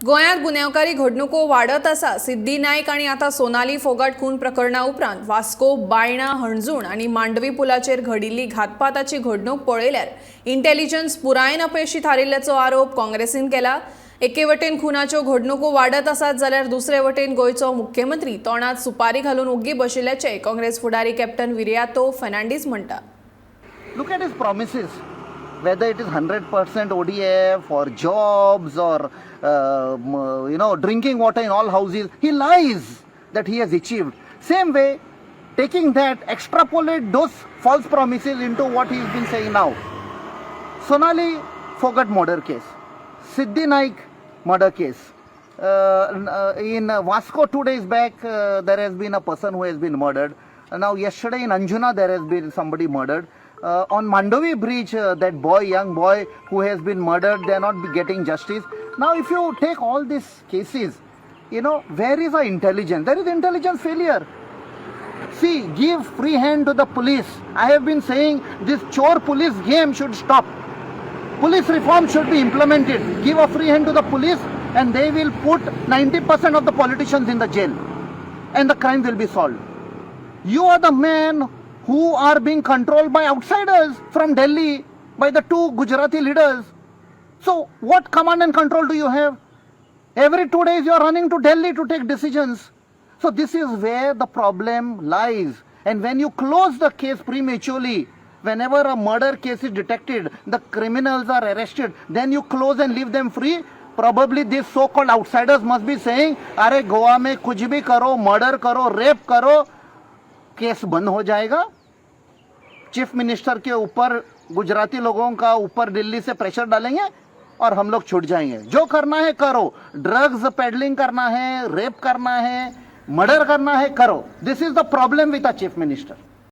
गोंयांत गुन्हेगारी घडणुको वाढत आसा। सिद्धी नाईक आणि आता सोनाली फोगाट खून प्रकरणा उपरांत वास्को, बायणा, हणजूण आणि मांडवी पुलाचेर घडिल्ली घातपाताची घडणूक पळयल्यार इंटेलिजन्स पुरायेन अपयशी थारिल्ल्याचो आरोप काँग्रेसीन केला। एके वटेन खुनाच्यो घडणुको वाढत आसात जाल्यार दुसरे वटेन गोंयचो मुख्यमंत्री तोंडात सुपारी घालून ओग्गी बशिल्ल्याचे काँग्रेस फुडारी कॅप्टन विरियातो फर्नांडीस म्हणटा। Look at his promises, whether it is 100% ODF or jobs or drinking water in all houses. He lies that he has achieved. Same way, taking that, extrapolate those false promises into what he's been saying now. Sonali Fogat murder case, Siddhi Naik murder case. In Vasco 2 days back, there has been a person who has been murdered. Now yesterday in Anjuna there has been somebody murdered. On Mandovi bridge, that boy, young boy who has been murdered, they are not getting justice. Now if you take all these cases, where is the intelligence? There is intelligence failure. See, give free hand to the police. I have been saying this chore police game should stop. Police reform should be implemented. Give a free hand to the police and they will put 90% of the politicians in the jail and the crime will be solved. You are the man who are being controlled by outsiders from Delhi, by the two Gujarati leaders. So what command and control do you have? Every 2 days you are running to Delhi to take decisions. So this is where the problem lies. And when you close the case prematurely, whenever a murder case is detected, the criminals are arrested, then you close and leave them free. Probably these so-called outsiders must be saying, अरे गोवा में कुछ भी करो, murder करो, rape करो, case बंद हो जाएगा। चीफ मिनिस्टर के ऊपर गुजराती लोगों का ऊपर दिल्ली से प्रेशर डालेंगे और हम लोग छूट जाएंगे। जो करना है करो, ड्रग्स पेडलिंग करना है, रेप करना है, मर्डर करना है, करो। This is the problem with the chief minister.